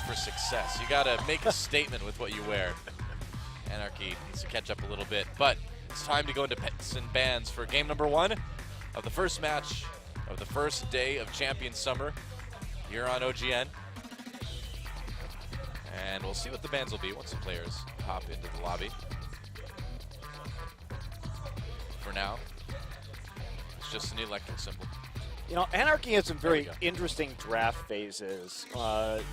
for success. You got to make a statement with what you wear. Anarchy needs to catch up a little bit, but it's time to go into pits and bans for game number 1 of the first match of the first day of Champions Summer here on OGN. And we'll see what the bans will be once the players hop into the lobby. For now, it's just an electric symbol. You know, Anarchy had some very interesting draft phases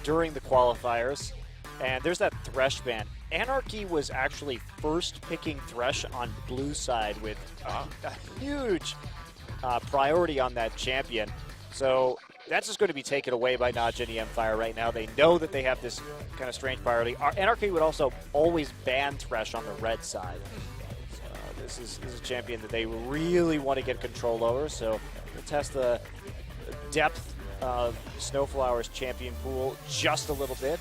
during the qualifiers, and there's that Thresh ban. Anarchy was actually first picking Thresh on blue side with a huge priority on that champion. So that's just going to be taken away by NJE Empire right now. They know that they have this kind of strange priority. Anarchy would also always ban Thresh on the red side. This is a champion that they really want to get control over, so we'll test the depth of Snowflower's champion pool just a little bit.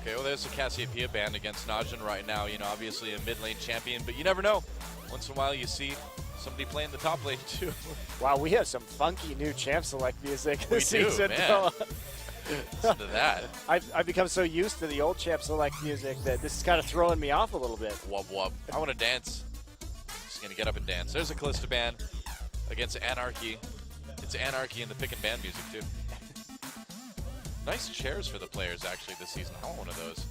Okay, well, there's a Cassiopeia band against Najin right now. You know, obviously a mid lane champion, but you never know. Once in a while you see somebody playing the top lane too. Wow, we have some funky new champ select music this We do, season. man. Listen to that. I've become so used to the old champ select music that this is kind of throwing me off a little bit. Wub wub. I want to dance. Just gonna get up and dance. There's a Callista band against Anarchy. It's Anarchy in the pick and ban music too. Nice chairs for the players actually this season. I want one of those.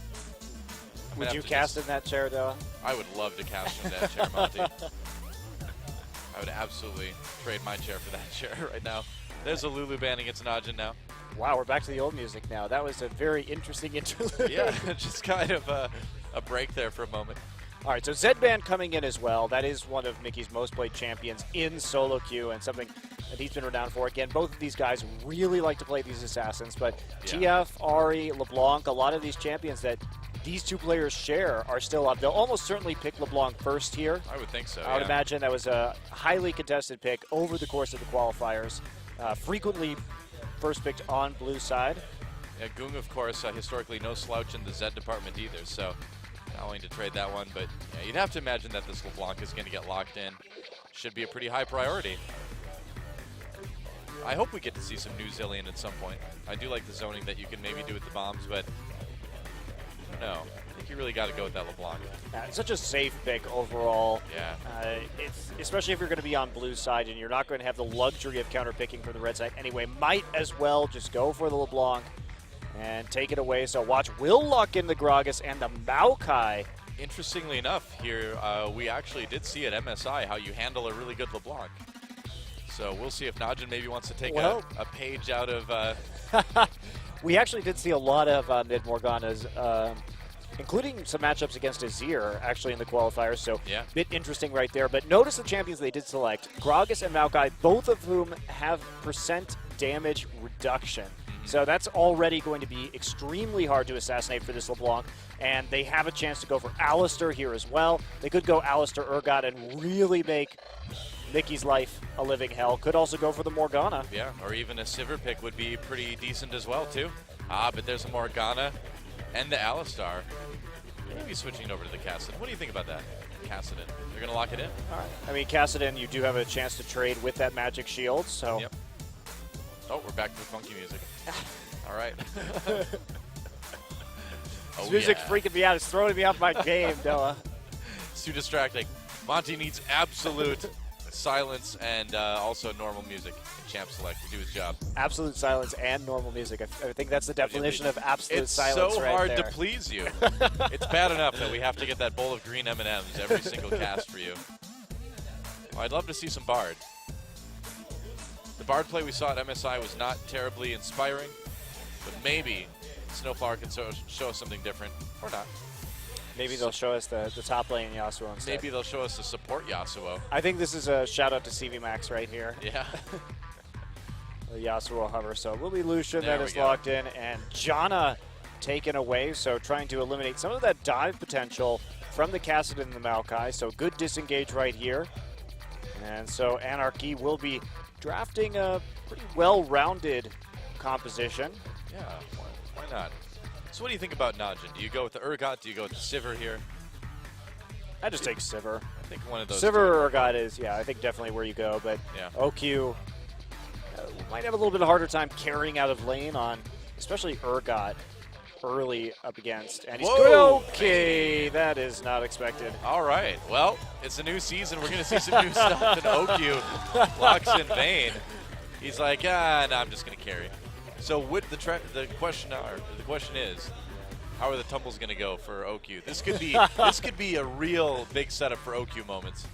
Would you cast in that chair, Doa? I would love to cast in that chair, Monty. I would absolutely trade my chair for that chair right now. There's a Lulu band against Najin now. Wow, we're back to the old music now. That was a very interesting interlude. Yeah, just kind of a break there for a moment. All right, so Zed-Band coming in as well. That is one of Mickey's most played champions in solo queue and something that he's been renowned for. Again, both of these guys really like to play these assassins, but yeah. TF, Ari, LeBlanc, a lot of these champions that these two players share are still up. They'll almost certainly pick LeBlanc first here. I would think so, I would imagine that was a highly contested pick over the course of the qualifiers. Frequently first picked on blue side. Yeah, Gung, of course, historically no slouch in the Zed department either, so not willing to trade that one, but yeah, you'd have to imagine that this LeBlanc is going to get locked in. Should be a pretty high priority. I hope we get to see some new Zillion at some point. I do like the zoning that you can maybe do with the bombs, but no, I think you really got to go with that LeBlanc. It's such a safe pick overall. Yeah. It's especially if you're going to be on blue side and you're not going to have the luxury of counter picking from the red side anyway. Might as well just go for the LeBlanc and take it away. So watch Will lock in the Gragas and the Maokai. Interestingly enough, here we actually did see at MSI how you handle a really good LeBlanc. So we'll see if Najin maybe wants to take a page out of... We actually did see a lot of mid Morganas, including some matchups against Azir actually in the qualifiers. So yeah, bit interesting right there. But notice the champions they did select. Gragas and Maokai, both of whom have percent damage reduction. So that's already going to be extremely hard to assassinate for this LeBlanc, and they have a chance to go for Alistar here as well. They could go Alistar Urgot and really make Mickey's life a living hell. Could also go for the Morgana. Yeah, or even a Sivir pick would be pretty decent as well, too. But there's a Morgana and the Alistar. Maybe switching over to the Kassadin. What do you think about that, Kassadin? They're going to lock it in? All right. I mean, Kassadin, you do have a chance to trade with that magic shield, so... Yep. Oh, we're back to the funky music. All right. This music's freaking me out. It's throwing me off my game, Doa. It's too distracting. Monty needs absolute silence and also normal music in Champ Select to do his job. Absolute silence and normal music. I think that's the definition of absolute silence so right hard there. to please you. It's bad enough that we have to get that bowl of green M&Ms every single cast for you. Well, I'd love to see some Bard. The Bard play we saw at MSI was not terribly inspiring, but maybe Snowflower can show us something different, or not. Maybe they'll show us the top lane Yasuo instead. Maybe they'll show us the support Yasuo. I think this is a shout out to CV Max right here. Yeah. The Yasuo hover. So it will be Lucian There that we is go. locked in, and Janna taken away. So trying to eliminate some of that dive potential from the Kassadin and the Maokai. So good disengage right here. And so Anarchy will be drafting a pretty well-rounded composition. Yeah, why not? So what do you think about Najin? Do you go with the Urgot? Do you go with the Sivir here? I just take Sivir. I think one of those. Sivir or Urgot is, yeah, I think definitely where you go. But yeah. OQ might have a little bit harder time carrying out of lane on, especially Urgot. early up against. And he's Whoa. good. Okay, that is not expected. All right. Well, it's a new season. We're going to see some new stuff. And OQ locks in Vayne. He's like, no, I'm just going to carry. So with the question is, how are the tumbles going to go for OQ? This could be a real big setup for OQ moments.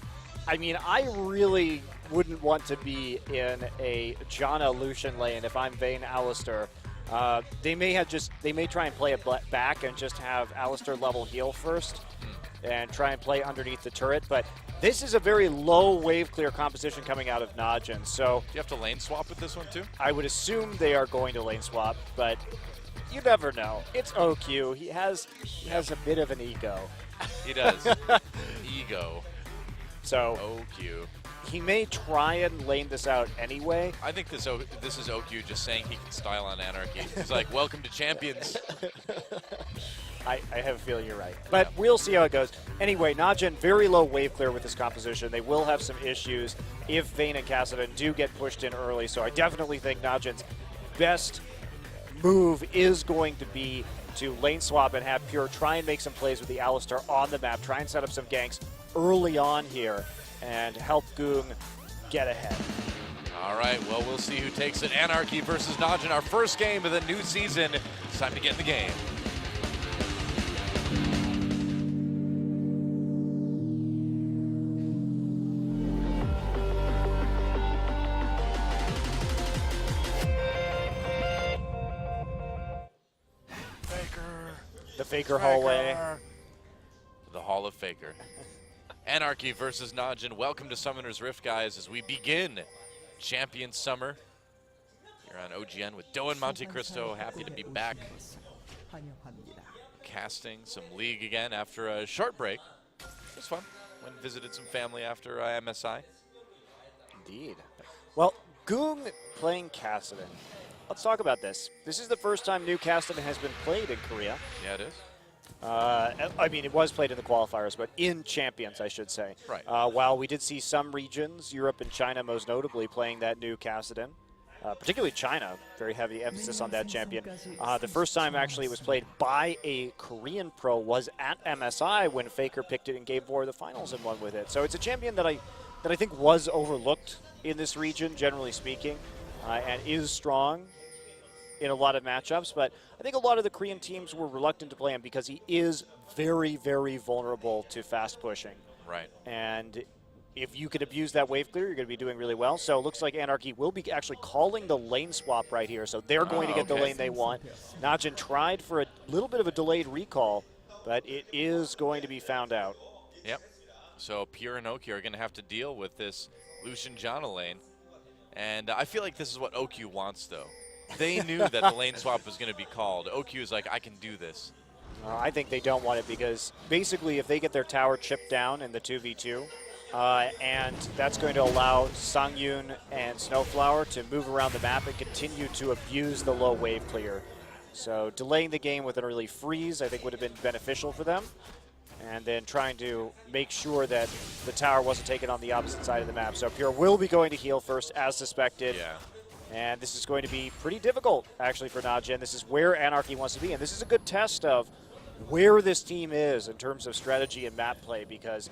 I mean, I really wouldn't want to be in a Janna Lucian lane if I'm Vayne Alistair. They may try and play it back and just have Alistair level heal first and try and play underneath the turret. But this is a very low wave clear composition coming out of Najin. So do you have to lane swap with this one too? I would assume they are going to lane swap, but you never know. It's OQ. He has a bit of an ego. He does. Ego. So OQ. He may try and lane this out anyway. I think this is OQ just saying he can style on Anarchy. He's like, welcome to Champions. I have a feeling you're right. But we'll see how it goes. Anyway, Najin, very low wave clear with this composition. They will have some issues if Vayne and Kassadin do get pushed in early. So I definitely think Najin's best move is going to be to lane swap and have Pure try and make some plays with the Alistair on the map, try and set up some ganks early on here and help Goong get ahead. All right, well, we'll see who takes it. Anarchy versus Najin, our first game of the new season. It's time to get in the game. The Faker hallway. The Hall of Faker. Anarchy versus Najin. Welcome to Summoner's Rift, guys, as we begin Champion Summer. Here on OGN with Doan Monte Cristo. Happy to be back. Casting some League again after a short break. It was fun. Went and visited some family after MSI. Indeed. Well, Goong playing Kassadin. Let's talk about this. This is the first time new Kassadin has been played in Korea. Yeah, it is. I mean, it was played in the qualifiers, but in Champions, I should say. Right. While we did see some regions, Europe and China most notably, playing that new Kassadin, particularly China, very heavy emphasis on that champion. The first time actually it was played by a Korean pro was at MSI when Faker picked it in Game 4 of the finals and won with it. So it's a champion that I think was overlooked in this region, generally speaking, and is strong in a lot of matchups, but I think a lot of the Korean teams were reluctant to play him because he is very, very vulnerable to fast pushing. Right. And if you could abuse that wave clear, you're going to be doing really well. So it looks like Anarchy will be actually calling the lane swap right here. So they're going to get the lane they want. Najin tried for a little bit of a delayed recall, but it is going to be found out. Yep. So Pure and OQ are going to have to deal with this Lucian Janna lane. And I feel like this is what OQ wants, though. They knew that the lane swap was going to be called. OQ is like, I can do this. I think they don't want it because basically if they get their tower chipped down in the 2v2, and that's going to allow Sangyun and Snowflower to move around the map and continue to abuse the low wave clear. So delaying the game with an early freeze I think would have been beneficial for them. And then trying to make sure that the tower wasn't taken on the opposite side of the map. So Pure will be going to heal first as suspected. Yeah. And this is going to be pretty difficult, actually, for Najin. This is where Anarchy wants to be, and this is a good test of where this team is in terms of strategy and map play, because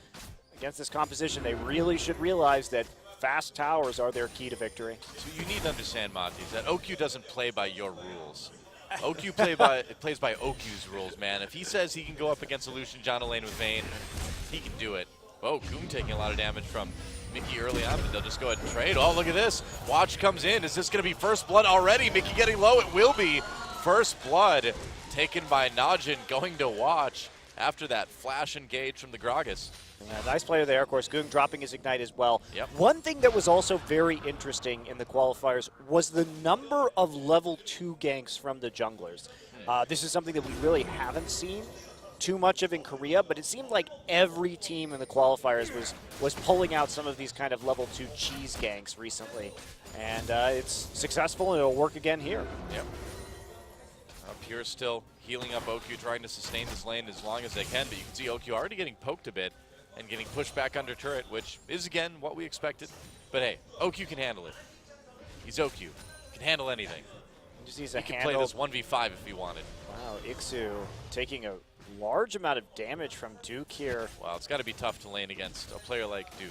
against this composition, they really should realize that fast towers are their key to victory. So you need to understand, Monty, is that OQ doesn't play by your rules. OQ plays by OQ's rules, man. If he says he can go up against a Lucian Janna lane with Vayne, he can do it. Oh, Goong taking a lot of damage from Mickey early on, but they'll just go ahead and trade. Oh, look at this. Watch comes in. Is this going to be first blood already? Mickey getting low. It will be first blood taken by Najin, going to Watch after that flash engage from the Gragas. Yeah, nice player there. Of course, Goong dropping his Ignite as well. Yep. One thing that was also very interesting in the qualifiers was the number of level 2 ganks from the junglers. This is something that we really haven't seen too much of in Korea, but it seemed like every team in the qualifiers was pulling out some of these kind of level 2 cheese ganks recently. And it's successful, and it'll work again here. Yep. Pure still healing up OQ, trying to sustain this lane as long as they can, but you can see OQ already getting poked a bit and getting pushed back under turret, which is, again, what we expected. But hey, OQ can handle it. He's OQ. Can handle anything. Just needs He a could handle. play this 1v5 if he wanted. Wow, Ixu taking a large amount of damage from Duke here. Wow, it's got to be tough to lane against a player like Duke.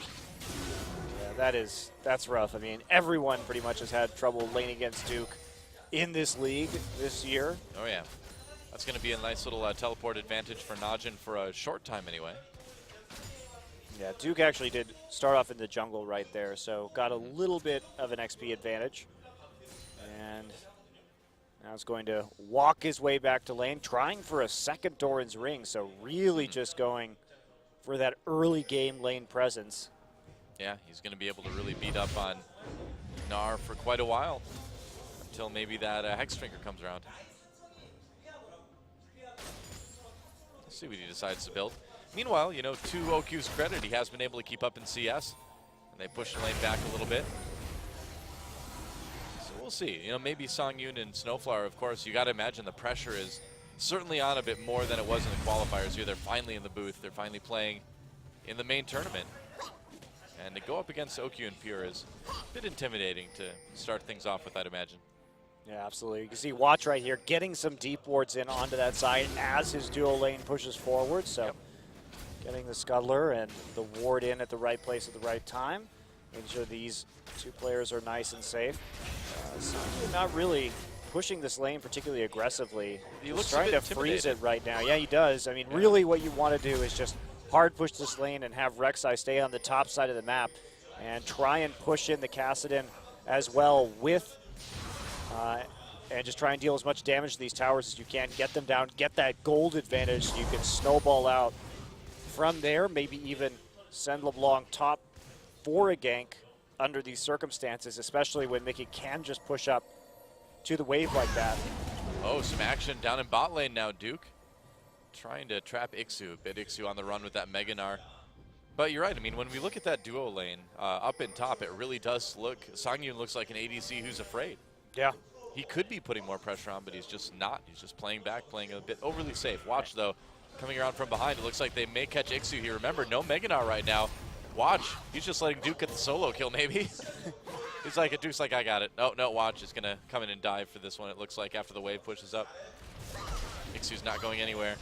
Yeah, that's rough. I mean, everyone pretty much has had trouble laning against Duke in this league this year. Oh yeah, that's going to be a nice little teleport advantage for Najin for a short time anyway. Yeah, Duke actually did start off in the jungle right there, so got a little bit of an XP advantage. And now it's going to walk his way back to lane, trying for a second Doran's Ring, so really just going for that early game lane presence. Yeah, he's going to be able to really beat up on Gnar for quite a while, until maybe that Hexdrinker comes around. Let's see what he decides to build. Meanwhile, you know, to OQ's credit, he has been able to keep up in CS, and they push the lane back a little bit. So we'll see. You know, maybe Songyun and Snowflower, of course, you got to imagine the pressure is certainly on a bit more than it was in the qualifiers here. They're finally in the booth. They're finally playing in the main tournament. And to go up against OQ and Pure is a bit intimidating to start things off with, I'd imagine. Yeah, absolutely. You can see Watch right here getting some deep wards in onto that side as his dual lane pushes forward. So getting the Scuttler and the ward in at the right place at the right time. Making sure these two players are nice and safe. Songyun not really pushing this lane particularly aggressively. He looks trying to freeze it right now. Yeah, he does. I mean, really what you want to do is just hard push this lane and have Rek'Sai stay on the top side of the map and try and push in the Kassadin as well with and just try and deal as much damage to these towers as you can. Get them down, get that gold advantage so you can snowball out from there, maybe even send LeBlanc top for a gank under these circumstances, especially when Mickey can just push up to the wave like that. Oh, some action down in bot lane now, Duke. Trying to trap Ixu, a bit Ixu on the run with that Mega Gnar. But you're right, I mean, when we look at that duo lane up in top, it really does look, Songyun looks like an ADC who's afraid. Yeah. He could be putting more pressure on, but he's just not. He's just playing back, playing a bit overly safe. Watch, though, coming around from behind. It looks like they may catch Ixu here. Remember, no Mega Gnar right now. Watch, he's just letting Duke get the solo kill, maybe. He's like, Duke's like, I got it. Oh, no, Watch is going to come in and dive for this one, it looks like, after the wave pushes up. Ixu's not going anywhere.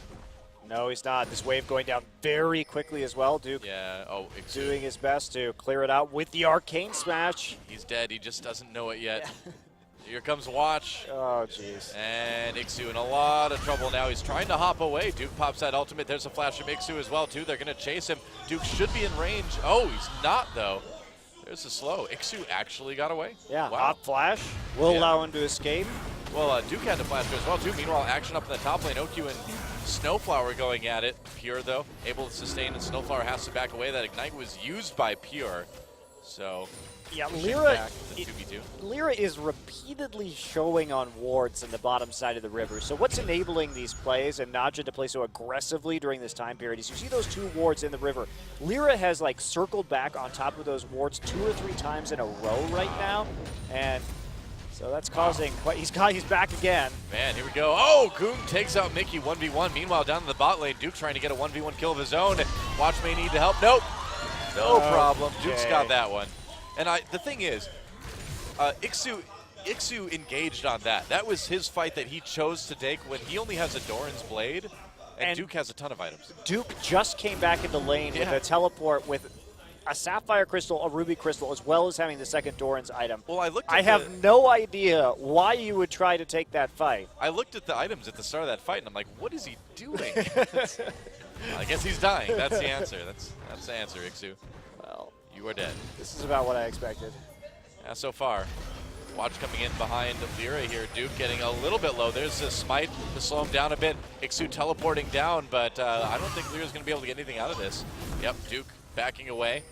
No, he's not. This wave going down very quickly as well. Duke doing his best to clear it out with the Arcane Smash. He's dead. He just doesn't know it yet. Yeah. Here comes Watch. Oh, jeez. And Ixu in a lot of trouble now. He's trying to hop away. Duke pops that ultimate. There's a flash from Ixu as well, too. They're going to chase him. Duke should be in range. Oh, he's not, though. There's a slow. Ixu actually got away. Yeah, wow. hot flash will allow him to escape. Well, Duke had to flash as well, too. Meanwhile, action up in the top lane. OQ and Snowflower going at it. Pure, though, able to sustain, and Snowflower has to back away. That Ignite was used by Pure. So, yeah, Lyra is repeatedly showing on wards in the bottom side of the river. So what's enabling these plays and Najin to play so aggressively during this time period is you see those two wards in the river. Lyra has like circled back on top of those wards 2 or 3 times in a row right now, and so that's causing he's back again. Man, here we go. Oh, Goon takes out Mickey 1v1. Meanwhile, down in the bot lane, Duke trying to get a 1v1 kill of his own. Watch may need the help. Nope. No problem. Duke's got that one. And the thing is, Ixu engaged on that. That was his fight that he chose to take when he only has a Doran's Blade, and Duke has a ton of items. Duke just came back into lane with a teleport with a Sapphire Crystal, a Ruby Crystal, as well as having the second Doran's item. Well, I have no idea why you would try to take that fight. I looked at the items at the start of that fight, and I'm like, what is he doing? I guess he's dying. That's the answer. That's the answer, Ixu. Well, you are dead. This is about what I expected. Yeah, so far. Watch coming in behind Lyra here. Duke getting a little bit low. There's a smite to slow him down a bit. Ixu teleporting down, but I don't think Lyra's going to be able to get anything out of this. Yep, Duke backing away.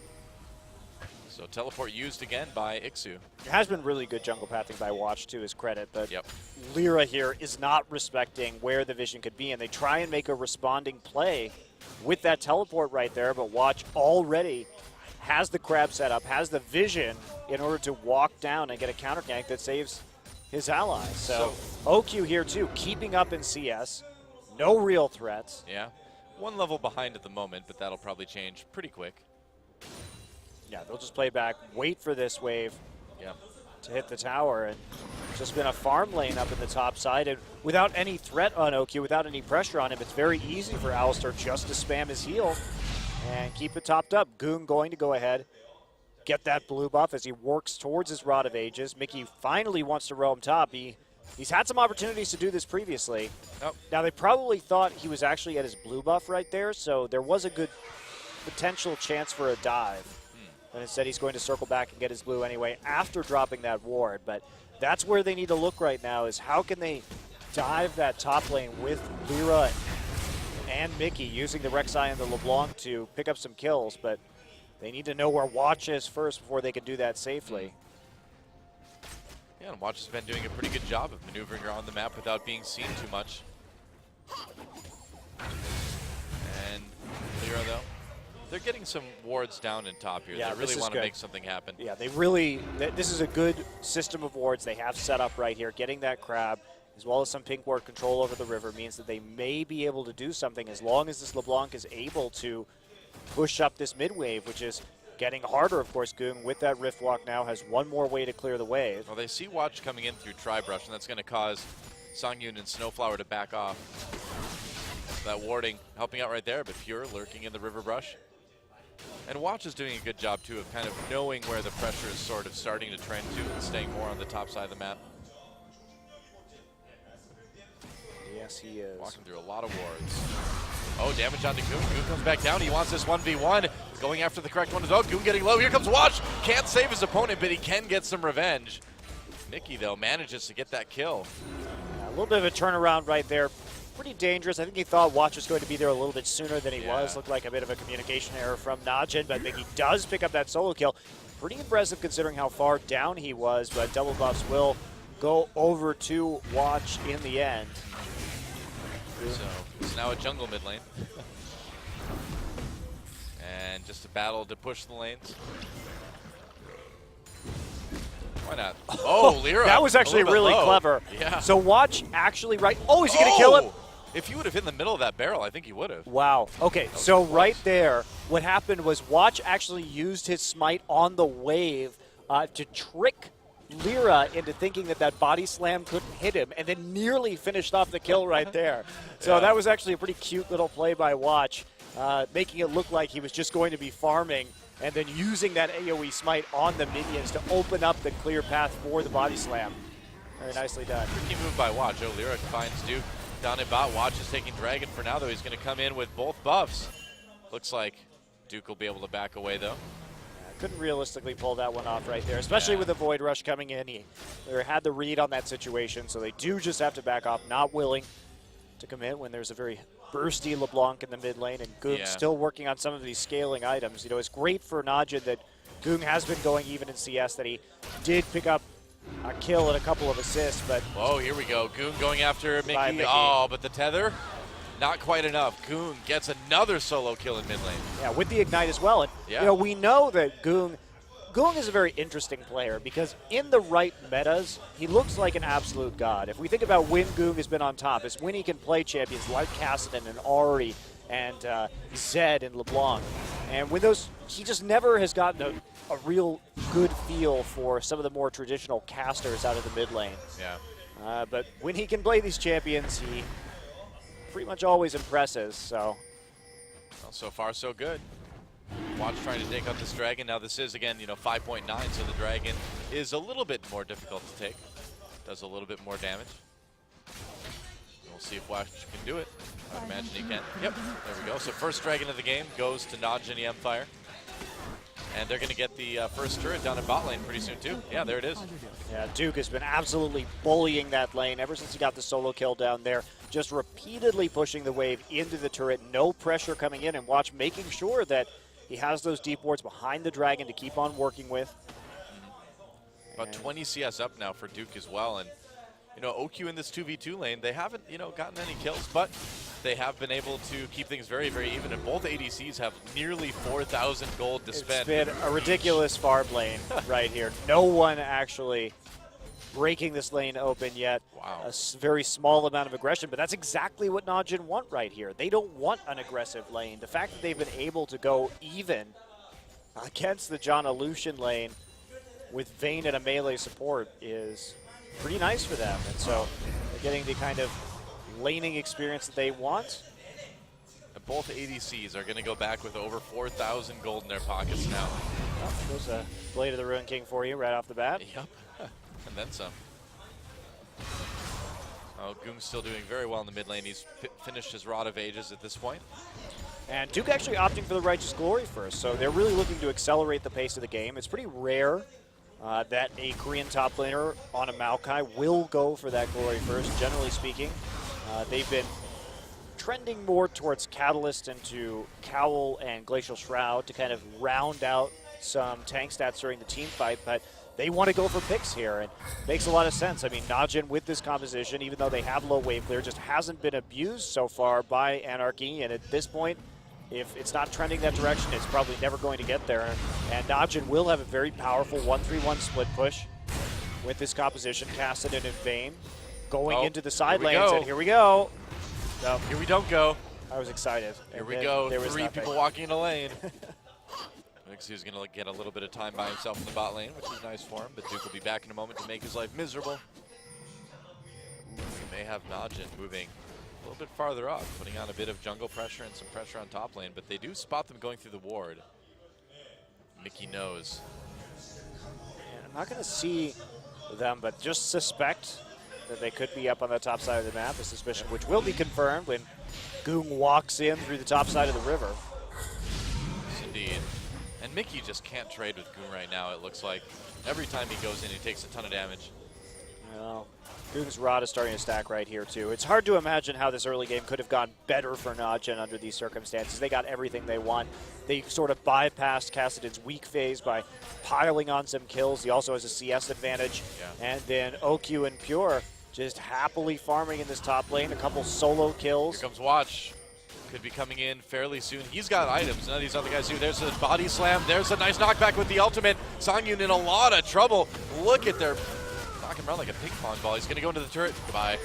So teleport used again by Ixu. It has been really good jungle pathing by Watch to his credit, but Lyra here is not respecting where the vision could be, and they try and make a responding play with that teleport right there, but Watch already has the crab set up, has the vision in order to walk down and get a counter gank that saves his ally. So OQ here too, keeping up in CS, no real threats. Yeah, 1 level behind at the moment, but that'll probably change pretty quick. Yeah, they'll just play back, wait for this wave. Yeah. to hit the tower. And it's just been a farm lane up in the top side. And without any threat on OQ, without any pressure on him, it's very easy for Alistar just to spam his heal and keep it topped up. Goong going to go ahead, get that blue buff as he works towards his Rod of Ages. Mickey finally wants to roam top. He's had some opportunities to do this previously. Oh. Now, they probably thought he was actually at his blue buff right there, so there was a good potential chance for a dive. But instead, he's going to circle back and get his blue anyway after dropping that ward. But that's where they need to look right now, is how can they dive that top lane with Lyra and Mickey using the Rek'Sai and the LeBlanc to pick up some kills. But they need to know where Watch is first before they can do that safely. Yeah, and Watch has been doing a pretty good job of maneuvering around the map without being seen too much. And Lyra, though, they're getting some wards down in top here. Yeah, they really want to make something happen. Yeah, they really, this is a good system of wards they have set up right here. Getting that crab, as well as some pink ward control over the river, means that they may be able to do something as long as this LeBlanc is able to push up this mid wave, which is getting harder, of course. Goong, with that Rift Walk now, has one more way to clear the wave. Well, they see Watch coming in through Tri-Brush, and that's going to cause Songyun and Snowflower to back off. That warding helping out right there, but Pure lurking in the river brush. And Watch is doing a good job, too, of kind of knowing where the pressure is sort of starting to trend to and staying more on the top side of the map. Yes, he is. Walking through a lot of wards. Oh, damage onto Goong. Goong comes back down. He wants this 1v1. Going after the correct one as well. Goong getting low. Here comes Watch. Can't save his opponent, but he can get some revenge. Mickey, though, manages to get that kill. Yeah, a little bit of a turnaround right there. Pretty dangerous. I think he thought Watch was going to be there a little bit sooner than he was. Looked like a bit of a communication error from Najin, but Mickey does pick up that solo kill. Pretty impressive considering how far down he was, but double buffs will go over to Watch in the end. So it's now a jungle mid lane. And just a battle to push the lanes. Why not? Oh, Lyra. That was actually really clever. Yeah. So Watch actually Oh, is he going to kill him? If he would have hit in the middle of that barrel, I think he would have. Wow. Okay, so right there, what happened was Watch actually used his smite on the wave to trick Lyra into thinking that that body slam couldn't hit him, and then nearly finished off the kill right there. So that was actually a pretty cute little play by Watch, making it look like he was just going to be farming and then using that AoE smite on the minions to open up the clear path for the body slam. Very nicely done. Tricky move by Watch. Oh, Lyra finds Duke down in bot. Watch is taking Dragon for now, though. He's going to come in with both buffs. Looks like Duke will be able to back away, though. Couldn't realistically pull that one off right there, especially with the Void Rush coming in. He had the read on that situation, so they do just have to back off, not willing to commit when there's a very bursty LeBlanc in the mid lane, and Goong still working on some of these scaling items. You know, it's great for Najin that Goong has been going even in CS, that he did pick up a kill and a couple of assists, but... Whoa, here we go. Goong going after Mickey. Oh, but the tether, not quite enough. Goong gets another solo kill in mid lane. Yeah, with the Ignite as well. And, you know, we know that Goong is a very interesting player because in the right metas, he looks like an absolute god. If we think about when Goong has been on top, it's when he can play champions like Kassadin and Ahri and Zed and LeBlanc. And with those, he just never has gotten a real good feel for some of the more traditional casters out of the mid lane. Yeah. But when he can play these champions, he pretty much always impresses. So, well, so far so good. Watch trying to take out this dragon. Now this is, again, 5.9, so the dragon is a little bit more difficult to take. Does a little bit more damage. We'll see if Watch can do it. I would imagine he can. Yep, there we go. So first dragon of the game goes to Naj and the Empire. And they're going to get the first turret down in bot lane pretty soon, too. Yeah, there it is. Yeah, Duke has been absolutely bullying that lane ever since he got the solo kill down there. Just repeatedly pushing the wave into the turret. No pressure coming in, and Watch making sure that he has those deep wards behind the dragon to keep on working with. About 20 CS up now for Duke as well. And, OQ in this 2v2 lane, they haven't, gotten any kills, but they have been able to keep things very, very even. And both ADCs have nearly 4,000 gold to spend. It's been a ridiculous farm lane right here. No one actually breaking this lane open yet. Wow. A very small amount of aggression, but that's exactly what Najin want right here. They don't want an aggressive lane. The fact that they've been able to go even against the John Aleutian lane with Vayne and a melee support is pretty nice for them. And so they're getting the kind of laning experience that they want. And both ADCs are going to go back with over 4,000 gold in their pockets now. Oh, there's a Blade of the Ruin King for you right off the bat. Yep, and then some. Oh, Goong's still doing very well in the mid lane. He's finished his Rod of Ages at this point. And Duke actually opting for the Righteous Glory first, so they're really looking to accelerate the pace of the game. It's pretty rare that a Korean top laner on a Maokai will go for that glory first, generally speaking. They've been trending more towards Catalyst into Cowl and Glacial Shroud to kind of round out some tank stats during the team fight, but they want to go for picks here, and makes a lot of sense. I mean, Najin with this composition, even though they have low wave clear, just hasn't been abused so far by Anarchy, and at this point, if it's not trending that direction, it's probably never going to get there. And Najin will have a very powerful 1-3-1 split push with this composition, casted in Vayne, going into the side lanes, and here we go. No, here we don't go. I was excited. Here we go, 3 people walking in a lane. He's going to get a little bit of time by himself in the bot lane, which is nice for him, but Duke will be back in a moment to make his life miserable. We may have Najin moving a little bit farther up, putting on a bit of jungle pressure and some pressure on top lane, but they do spot them going through the ward. Mickey knows. And I'm not going to see them, but just suspect that they could be up on the top side of the map, a suspicion which will be confirmed when Goong walks in through the top side of the river. Yes, indeed. And Mickey just can't trade with Goong right now, it looks like. Every time he goes in, he takes a ton of damage. Well, Goong's Rod is starting to stack right here, too. It's hard to imagine how this early game could have gone better for Najin under these circumstances. They got everything they want. They sort of bypassed Kassadin's weak phase by piling on some kills. He also has a CS advantage. Yeah. And then OQ and Pure just happily farming in this top lane. A couple solo kills. Here comes Watch. Could be coming in fairly soon. He's got items. None of these other guys do. There's a body slam. There's a nice knockback with the ultimate. Songyun in a lot of trouble. Look at their knocking around like a ping pong ball. He's going to go into the turret. Goodbye.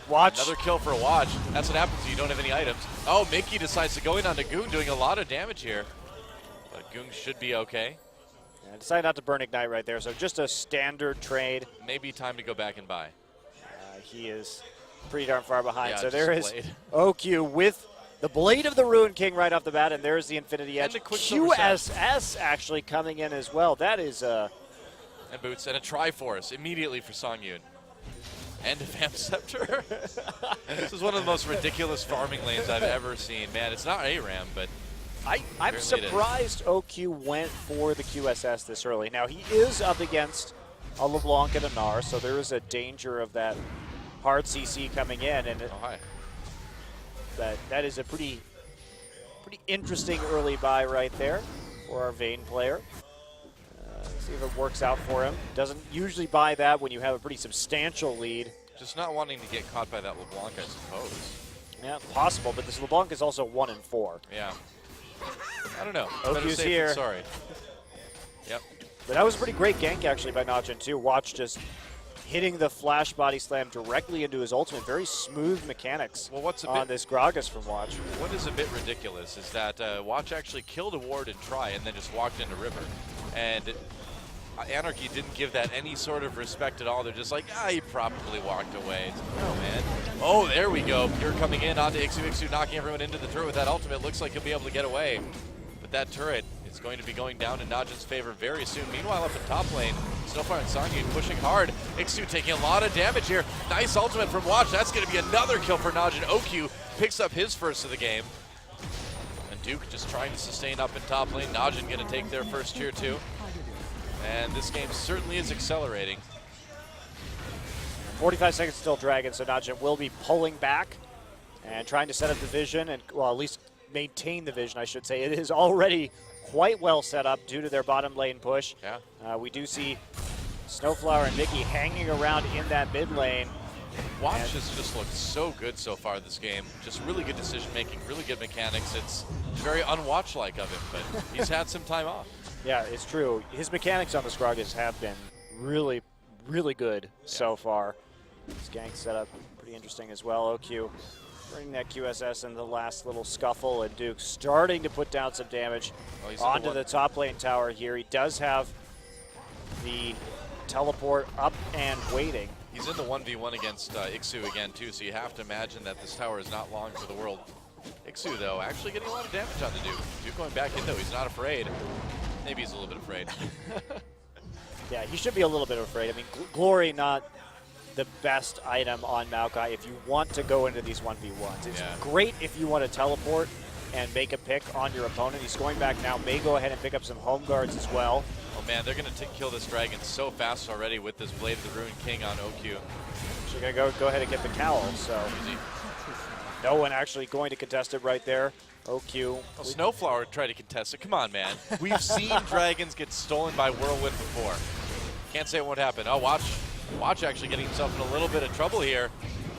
Watch. Another kill for a Watch. That's what happens when you don't have any items. Oh, Mickey decides to go in onto Goong, doing a lot of damage here. But Goong should be okay. Yeah, decided not to burn Ignite right there, so just a standard trade. Maybe time to go back and buy. He is pretty darn far behind. Yeah, so there is Blade. OQ with the Blade of the Ruin King right off the bat, and there's the Infinity Edge. And the quick QSS actually coming in as well. That is and boots and a Triforce immediately for Songyun. And a Vamp Scepter. This is one of the most ridiculous farming lanes I've ever seen. Man, it's not ARAM, but I'm surprised OQ went for the QSS this early. Now, he is up against a LeBlanc and a Gnar, so there is a danger of that hard CC coming in. And that is a pretty interesting early buy right there for our Vayne player. See if it works out for him. Doesn't usually buy that when you have a pretty substantial lead. Just not wanting to get caught by that LeBlanc, I suppose. Yeah, possible, but this LeBlanc is also 1-4. Yeah. I don't know. OQ's here. Sorry. Yep. But that was a pretty great gank actually by Najin too. Watch just hitting the flash body slam directly into his ultimate. Very smooth mechanics on this Gragas from Watch. What is a bit ridiculous is that Watch actually killed a ward and try and then just walked into River. And Anarchy didn't give that any sort of respect at all. They're just like, he probably walked away. It's like, no, man. Oh, there we go. Pure coming in onto Ixu, knocking everyone into the turret with that ultimate. Looks like he'll be able to get away. But that turret is going to be going down in Najin's favor very soon. Meanwhile, up in top lane, Snowfire and Songyun pushing hard. Ixu taking a lot of damage here. Nice ultimate from Watch. That's going to be another kill for Najin. OQ picks up his first of the game. And Duke just trying to sustain up in top lane. Najin going to take their first tier 2. And this game certainly is accelerating. 45 seconds still dragging, so Najin will be pulling back and trying to set up the vision, and well, at least maintain the vision, I should say. It is already quite well set up due to their bottom lane push. Yeah. We do see Snowflower and Mickey hanging around in that mid lane. Watch has just looked so good so far this game. Just really good decision making, really good mechanics. It's very unwatch-like of him, but he's had some time off. Yeah, it's true. His mechanics on the Scroggus have been really, really good so far. This gank setup pretty interesting as well. OQ bringing that QSS in the last little scuffle, and Duke starting to put down some damage onto the top lane tower here. He does have the teleport up and waiting. He's in the 1v1 against Ixu again, too, so you have to imagine that this tower is not long for the world. Ixu, though, actually getting a lot of damage on the Duke. Duke going back in, though. He's not afraid. Maybe he's a little bit afraid. Yeah, he should be a little bit afraid. I mean, Glory not the best item on Maokai if you want to go into these 1v1s. It's great if you want to teleport and make a pick on your opponent. He's going back now, may go ahead and pick up some home guards as well. Oh man, they're going to kill this dragon so fast already with this Blade of the Ruined King on OQ. So you're going to go ahead and get the cowl, so easy. No one actually going to contest it right there. OQ. Well, Snowflower tried to contest it. Come on, man. We've seen dragons get stolen by Whirlwind before. Can't say it won't happen. Oh, Watch actually getting himself in a little bit of trouble here.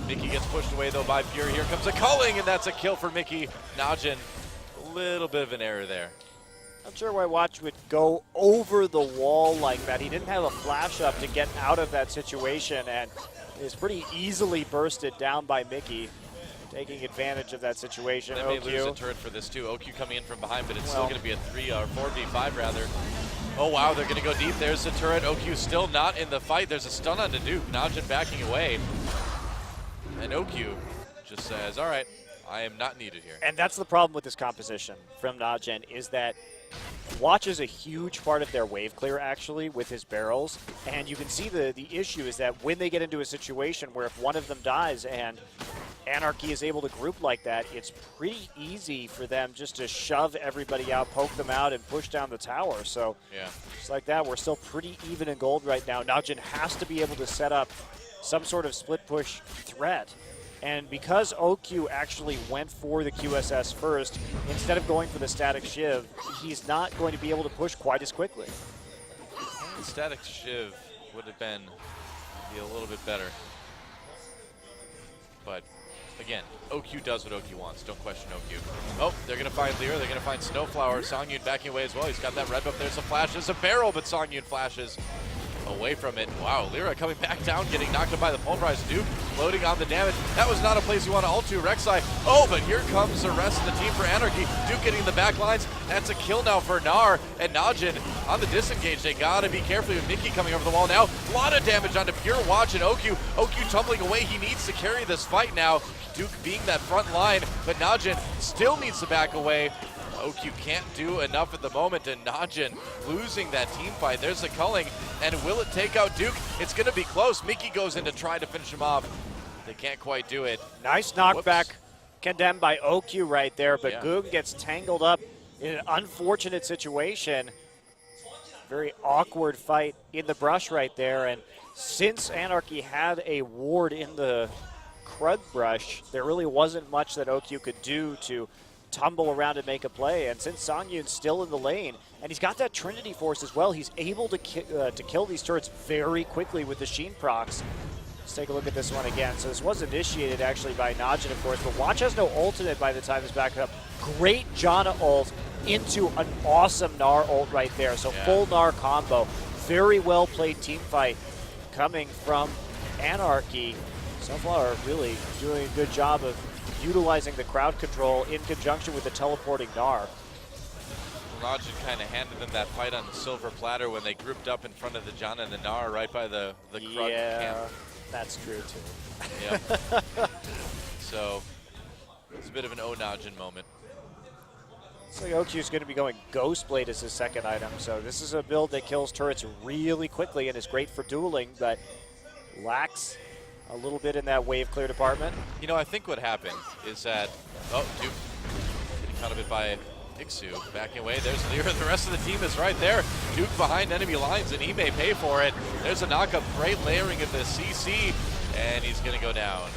Mickey gets pushed away, though, by Fury. Here comes a culling, and that's a kill for Mickey. Najin, a little bit of an error there. Not sure why Watch would go over the wall like that. He didn't have a flash up to get out of that situation, and is pretty easily bursted down by Mickey, taking advantage of that situation. They may lose a turret for this, too. OQ coming in from behind, but it's still going to be a 4v5, rather. Oh, wow, they're going to go deep. There's the turret. OQ still not in the fight. There's a stun on the Duke. Najin backing away. And OQ just says, all right, I am not needed here. And that's the problem with this composition from Najin, is that Watch is a huge part of their wave clear, actually, with his barrels. And you can see the issue is that when they get into a situation where if one of them dies and Anarchy is able to group like that, it's pretty easy for them just to shove everybody out, poke them out, and push down the tower. So just like that, we're still pretty even in gold right now. Najin has to be able to set up some sort of split push threat. And because OQ actually went for the QSS first, instead of going for the static shiv, he's not going to be able to push quite as quickly. The static shiv would have been a little bit better. But again, OQ does what OQ wants. Don't question OQ. Oh, they're going to find Lyra. They're going to find Snowflower. Songyun backing away as well. He's got that red buff. There's a flash. There's a barrel, but Songyun flashes away from it. Wow, Lyra coming back down, getting knocked up by the pulverized Duke, loading on the damage. That was not a place you want to ult to, Rek'Sai. Oh, but here comes the rest of the team for Anarchy. Duke getting the back lines. That's a kill now for Gnar and Najin on the disengage. They gotta be careful with Mickey coming over the wall now. A lot of damage onto Pure Watch and OQ. OQ tumbling away. He needs to carry this fight now. Duke being that front line, but Najin still needs to back away. OQ can't do enough at the moment, and Najin losing that team fight. There's the culling, and will it take out Duke? It's going to be close. Mickey goes in to try to finish him off. They can't quite do it. Nice knockback condemned by OQ right there, but Goog gets tangled up in an unfortunate situation. Very awkward fight in the brush right there, and since Anarchy had a ward in the crud brush, there really wasn't much that OQ could do to tumble around and make a play. And since Songyun's still in the lane, and he's got that Trinity Force as well, he's able to kill these turrets very quickly with the Sheen procs. Let's take a look at this one again. So this was initiated actually by Najin, of course, but Watch has no ultimate by the time it's back up. Great Janna ult into an awesome Gnar ult right there. So full Gnar combo. Very well played team fight coming from Anarchy. Sunflower really doing a good job of utilizing the crowd control in conjunction with the teleporting Gnar. Najin kind of handed them that fight on the silver platter when they grouped up in front of the Janna and the Gnar right by the crowd camp. That's true too. Yeah. So it's a bit of an Najin moment. So OQ is going to be going Ghost Blade as his second item. So this is a build that kills turrets really quickly and is great for dueling, but lacks a little bit in that wave clear department. You know, I think what happened is that, Duke getting caught a bit by Ixu, backing away. There's Lyra. The rest of the team is right there. Duke behind enemy lines, and he may pay for it. There's a knockup, great layering of the CC, and he's going to go down.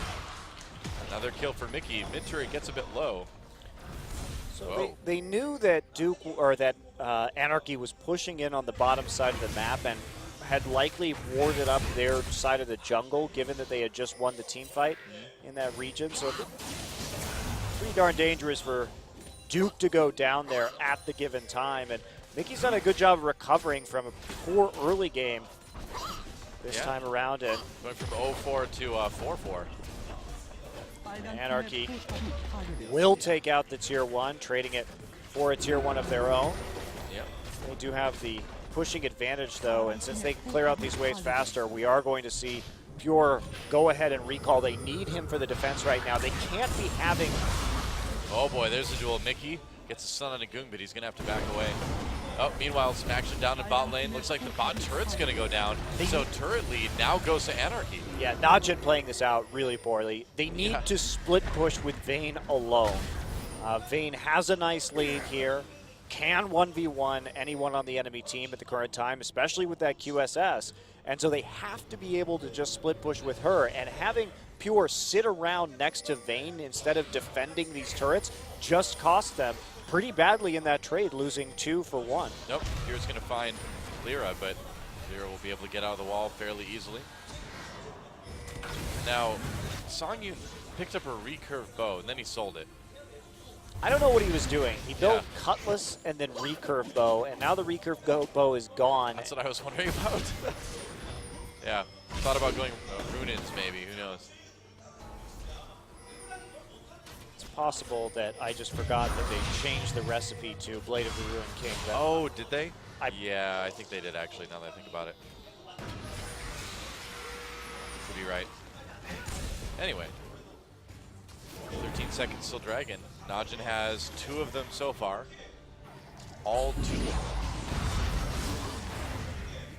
Another kill for Mickey. Mid turret gets a bit low. So they knew that Duke, or that Anarchy was pushing in on the bottom side of the map, and had likely warded up their side of the jungle, given that they had just won the team fight in that region. So pretty darn dangerous for Duke to go down there at the given time. And Mickey's done a good job of recovering from a poor early game this time around. And going from 0-4 to 4-4. Anarchy will take out the tier 1, trading it for a tier 1 of their own. Yep. They do have the pushing advantage, though, and since they can clear out these waves faster, we are going to see Pure go ahead and recall. They need him for the defense right now. They can't be having... Oh boy, there's the duel. Mickey gets a stun on a Goong, but he's going to have to back away. Oh, meanwhile, some action down in bot lane. Looks like the bot turret's going to go down. So turret lead now goes to Anarchy. Yeah, Najin playing this out really poorly. They need to split push with Vayne alone. Vayne has a nice lead here. Can 1v1 anyone on the enemy team at the current time, especially with that QSS. And so they have to be able to just split push with her. And having Pure sit around next to Vayne instead of defending these turrets just cost them pretty badly in that trade, losing 2 for 1. Nope, Pure's going to find Lyra, but Lyra will be able to get out of the wall fairly easily. Now, Songyun picked up a recurve bow, and then he sold it. I don't know what he was doing. He built Cutlass and then recurve bow, and now the recurve bow is gone. That's what I was wondering about. Yeah, thought about going Runins maybe, who knows. It's possible that I just forgot that they changed the recipe to Blade of the Ruined King. Oh, did they? Yeah, I think they did actually, now that I think about it. Could be right. Anyway. 13 seconds till Dragon. Najin has 2 of them so far. All 2.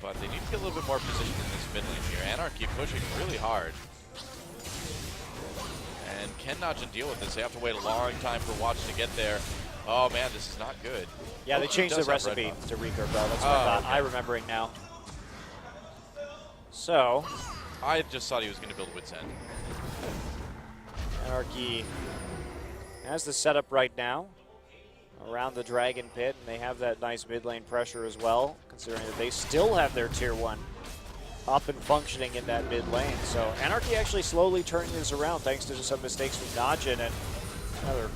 But they need to get a little bit more position in this mid lane here. Anarchy pushing really hard. And can Najin deal with this? They have to wait a long time for Watch to get there. Oh man, this is not good. Yeah, they changed the recipe to recurve bow. That's what I thought. I'm remembering now. So. I just thought he was going to build Wit's End. Anarchy has the setup right now around the Dragon Pit, and they have that nice mid lane pressure as well, considering that they still have their tier 1 up and functioning in that mid lane. So Anarchy actually slowly turning this around thanks to some mistakes from Najin and another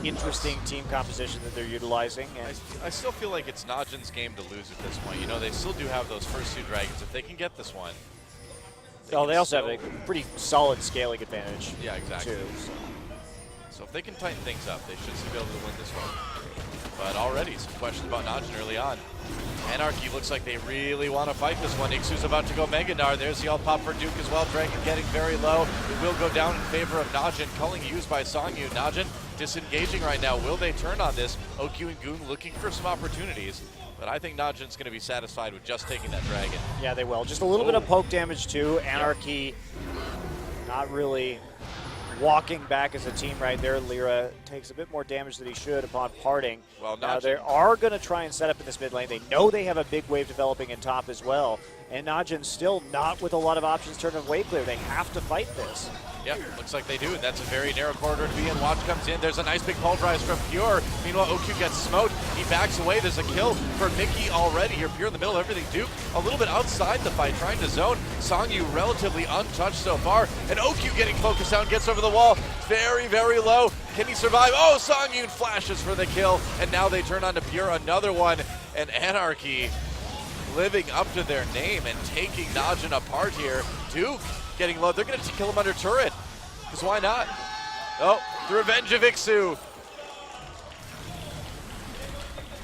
interesting team composition that they're utilizing. And I still feel like it's Najin's game to lose at this point. You know, they still do have those first 2 dragons. If they can get this one. They also have a pretty solid scaling advantage. Yeah, exactly. Too, so if they can tighten things up, they should be able to win this one. But already some questions about Najin early on. Anarchy looks like they really want to fight this one. Ixu's about to go Mega Gnar. There's the all pop for Duke as well. Dragon getting very low. It will go down in favor of Najin. Culling used by Songyun. Najin disengaging right now. Will they turn on this? OQ and Goong looking for some opportunities. But I think Najin's going to be satisfied with just taking that dragon. Yeah, they will. Just a little bit of poke damage too. Anarchy not really walking back as a team right there. Lyra takes a bit more damage than he should upon parting. Well, now they are going to try and set up in this mid lane. They know they have a big wave developing in top as well. And Najin still not with a lot of options to turn of wave clear. They have to fight this. Yep, looks like they do, and that's a very narrow corridor to be in. Watch comes in. There's a nice big pulverize from Pure. Meanwhile, OQ gets smoked. He backs away. There's a kill for Mickey already. You're Pure in the middle of everything. Duke a little bit outside the fight, trying to zone. Songyu relatively untouched so far, and OQ getting focused down, gets over the wall. Very, very low. Can he survive? Oh, Songyun flashes for the kill, and now they turn on to Pure, another one, and Anarchy living up to their name and taking Najin apart here. Duke getting low. They're going to kill him under turret, because why not? Oh, the revenge of Ixu.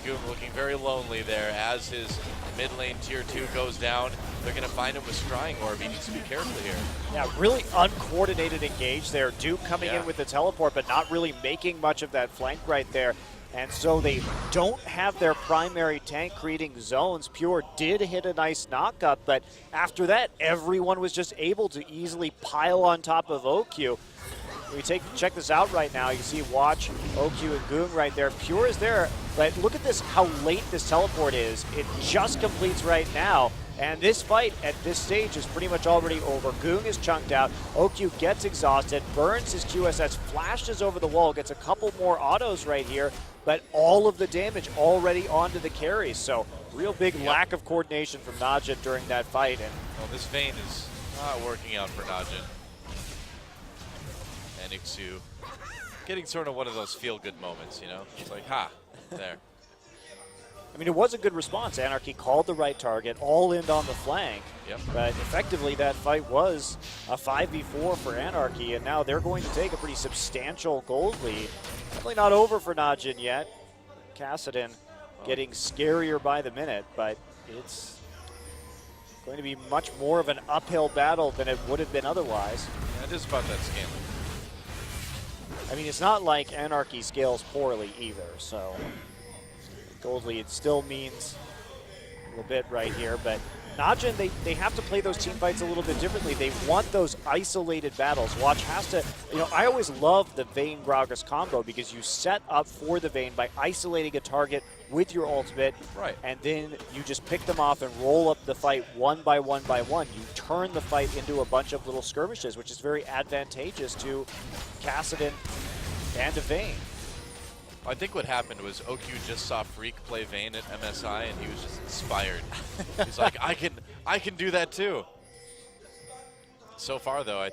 Goong looking very lonely there as his mid lane tier 2 goes down. They're going to find him with Scrying Orb. He needs to be careful here. Yeah, really uncoordinated engage there. Duke coming in with the teleport, but not really making much of that flank right there. And so they don't have their primary tank creating zones. Pure did hit a nice knockup, but after that, everyone was just able to easily pile on top of OQ. Check this out right now. You see Watch, OQ, and Goong right there. Pure is there, but look at this, how late this teleport is. It just completes right now. And this fight at this stage is pretty much already over. Goong is chunked out. OQ gets exhausted, burns his QSS, flashes over the wall, gets a couple more autos right here, but all of the damage already onto the carries. So real big lack of coordination from Najin during that fight. And well, this Vayne is not working out for Najin. And Ixu getting sort of one of those feel-good moments, you know? It's like, ha, there. I mean, it was a good response. Anarchy called the right target, all in on the flank. Yep. But effectively, that fight was a 5v4 for Anarchy, and now they're going to take a pretty substantial gold lead. Definitely not over for Najin yet. Kassadin getting scarier by the minute, but it's going to be much more of an uphill battle than it would have been otherwise. Yeah, it is about that scaling. I mean, it's not like Anarchy scales poorly either, so Gold Lead still means a little bit right here, but Najin, they have to play those team fights a little bit differently. They want those isolated battles. Watch has to, I always love the Vayne Gragas combo because you set up for the Vayne by isolating a target with your ultimate, right, and then you just pick them off and roll up the fight one by one by one. You turn the fight into a bunch of little skirmishes, which is very advantageous to Kassadin and to Vayne. I think what happened was OQ just saw Freak play Vayne at MSI, and he was just inspired. He's like, I can do that too. So far, though, I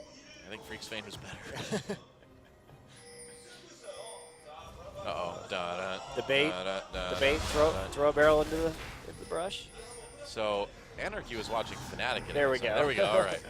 think Freak's Vayne was better. Uh-oh. The bait, throw a barrel into the brush. So Anarchy was watching Fnatic. There we go. There we go, all right.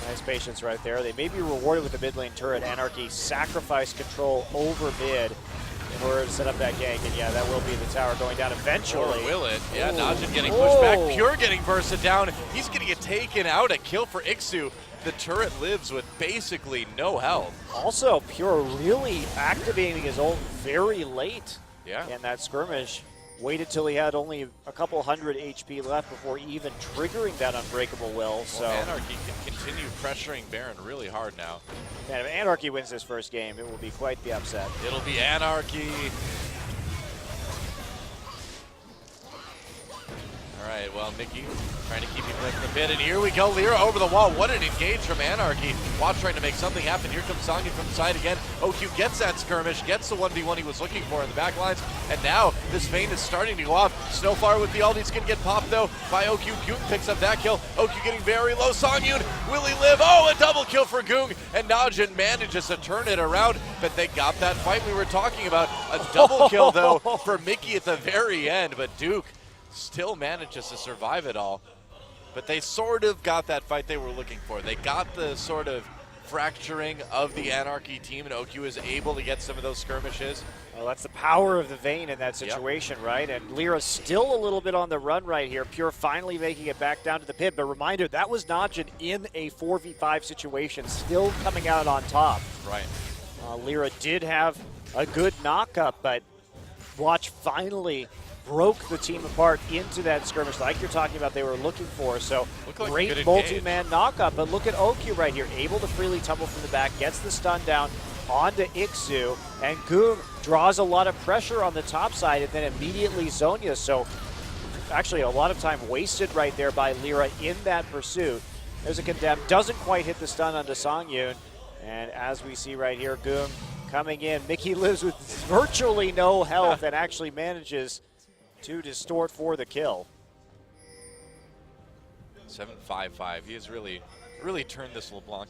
Nice patience right there. They may be rewarded with the mid lane turret. Anarchy sacrifice control over mid in order to set up that gank. And yeah, that will be the tower going down eventually. Or will it? Yeah, Najin getting pushed back. Pure getting bursted down. He's going to get taken out. A kill for Ixu. The turret lives with basically no health. Also, Pure really activating his ult very late in that skirmish. Waited till he had only a couple hundred HP left before even triggering that Unbreakable Will. So Anarchy can continue pressuring Baron really hard now. Man, if Anarchy wins this first game, it will be quite the upset. It'll be Anarchy. All right, well, Mickey trying to keep him away from the pit, and here we go, Lyra over the wall. What an engage from Anarchy. Watch trying to make something happen. Here comes Songyu from the side again. OQ gets that skirmish, gets the 1v1 he was looking for in the back lines, and now this Vayne is starting to go off. Snowflower with the ult, he's going to get popped though by OQ. Goong picks up that kill. OQ getting very low. Songyu, will he live? Oh, a double kill for Goong, and Najin manages to turn it around, but they got that fight we were talking about. A double kill though for Mickey at the very end, but Duke still manages to survive it all. But they sort of got that fight they were looking for. They got the sort of fracturing of the Anarchy team, and OQ is able to get some of those skirmishes. Well, that's the power of the Vayne in that situation, right? And Lyra's still a little bit on the run right here. Pure finally making it back down to the pit. But reminder, that was Najin in a 4v5 situation, still coming out on top. Right. Lyra did have a good knock-up, but Watch finally broke the team apart into that skirmish like you're talking about they were looking for. So like great multi-man knock-up, but look at OQ right here, able to freely tumble from the back, gets the stun down onto Ixu, and Goong draws a lot of pressure on the top side and then immediately Zonya. So actually a lot of time wasted right there by Lyra in that pursuit. There's a condemn, doesn't quite hit the stun onto Songyun, and as we see right here, Goong coming in. Mickey lives with virtually no health and actually manages to distort for the kill. 7-5-5. He has really turned this LeBlanc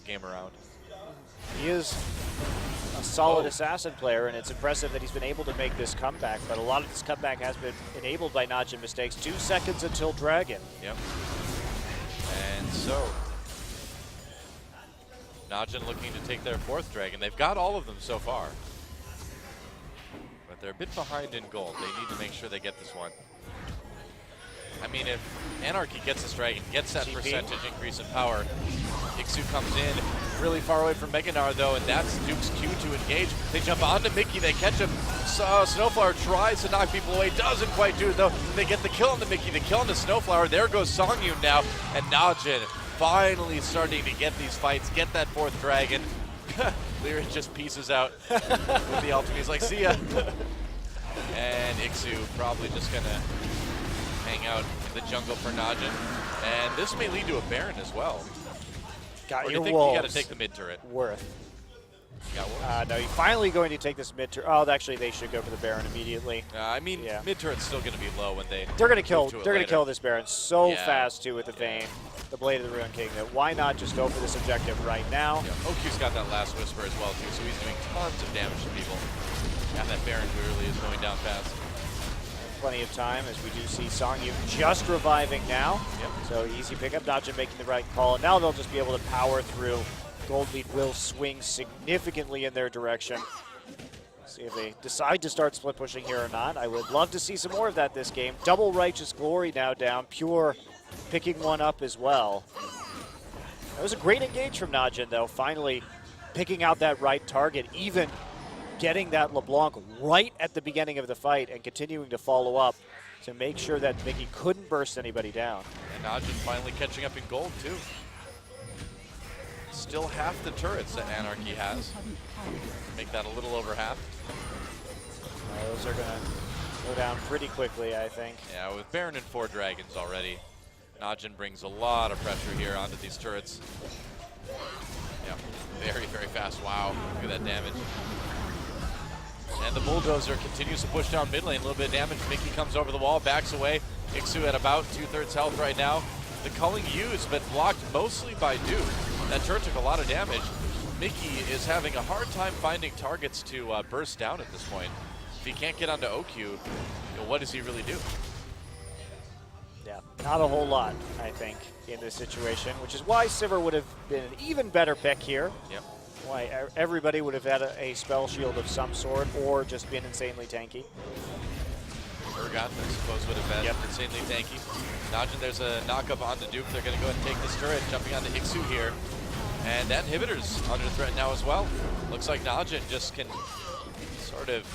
game around. He is a solid assassin player, and it's impressive that he's been able to make this comeback, but a lot of this comeback has been enabled by Najin mistakes. 2 seconds until Dragon. Yep. And so, Najin looking to take their 4th Dragon. They've got all of them so far. But they're a bit behind in gold. They need to make sure they get this one. I mean, if Anarchy gets this Dragon, gets that percentage increase in power, Ixu comes in really far away from Meganar though, and that's Duke's cue to engage. They jump onto Mickey, they catch him. Snowflower tries to knock people away, doesn't quite do it though. They get the kill on the Mickey, the kill on the Snowflower. There goes Songyun now, and Najin finally starting to get these fights, get that 4th Dragon. Lyra just pieces out with the ultimate. He's like, see ya. And Ixu probably just gonna hang out in the jungle for Najin. And this may lead to a Baron as well. Got or do your you think wolves. you gotta take the mid turret? Worth. You got wolves? No, you're finally going to take this mid turret. Oh, actually, they should go for the Baron immediately. I mean, mid turret's still gonna be low when they're gonna kill. They're gonna kill this Baron so Yeah. fast too with the Vayne, the Blade of the Ruin King. That why not just go for this objective right now? Yeah. OQ's got that last whisper as well too, so he's doing tons of damage to people. And that Baron clearly is going down fast. Plenty of time as we do see Songyun just reviving now. Yep. So easy pickup, Najin making the right call. And now they'll just be able to power through. Gold lead will swing significantly in their direction. See if they decide to start split pushing here or not. I would love to see some more of that this game. Double Righteous Glory now down. Pure picking one up as well. That was a great engage from Najin, though, finally picking out that right target, even getting that LeBlanc right at the beginning of the fight and continuing to follow up to make sure that Mickey couldn't burst anybody down. And Najin finally catching up in gold, too. Still half the turrets that Anarchy has. Make that a little over half. Those are going to go down pretty quickly, I think. Yeah, with Baron and 4 dragons already, Najin brings a lot of pressure here onto these turrets. Yeah, very, very fast. Wow, look at that damage. And the Bulldozer continues to push down mid lane. A little bit of damage. Mickey comes over the wall, backs away. Ixu at about 2/3 health right now. The culling used, but blocked mostly by Duke. That turret took a lot of damage. Mickey is having a hard time finding targets to burst down at this point. If he can't get onto OQ, what does he really do? Yeah, not a whole lot, I think, in this situation, which is why Sivir would have been an even better pick here. Yep. Why everybody would have had a spell shield of some sort or just been insanely tanky. Urgot, I suppose, would have been insanely tanky. Najin, there's a knock-up onto Duke. They're going to go ahead and take this turret, jumping onto Ixu here. And that inhibitor's under threat now as well. Looks like Najin just can sort of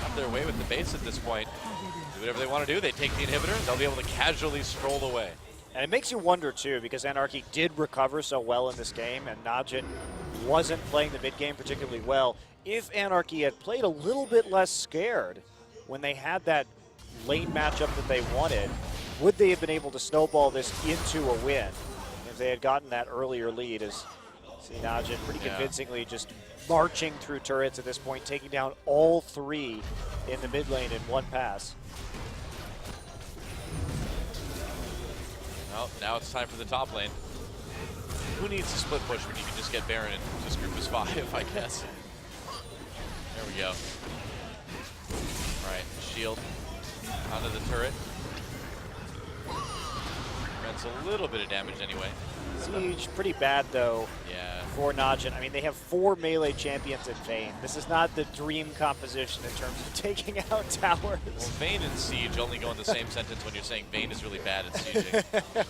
have their way with the base at this point. Do whatever they want to do. They take the inhibitor, and they'll be able to casually stroll away. And it makes you wonder, too, because Anarchy did recover so well in this game, and Najin wasn't playing the mid game particularly well. If Anarchy had played a little bit less scared when they had that late matchup that they wanted, would they have been able to snowball this into a win if they had gotten that earlier lead? As see Najin pretty convincingly just marching through turrets at this point, taking down all 3 in the mid lane in one pass. Well, now it's time for the top lane. Who needs to split push when you can just get Baron and just group as 5, I guess? There we go. All right, shield onto the turret. Prevents a little bit of damage anyway. Siege, pretty bad though. Yeah. For Najin. I mean, they have 4 melee champions in Vayne. This is not the dream composition in terms of taking out towers. Well, Vayne and Siege only go in the same sentence when you're saying Vayne is really bad at sieging.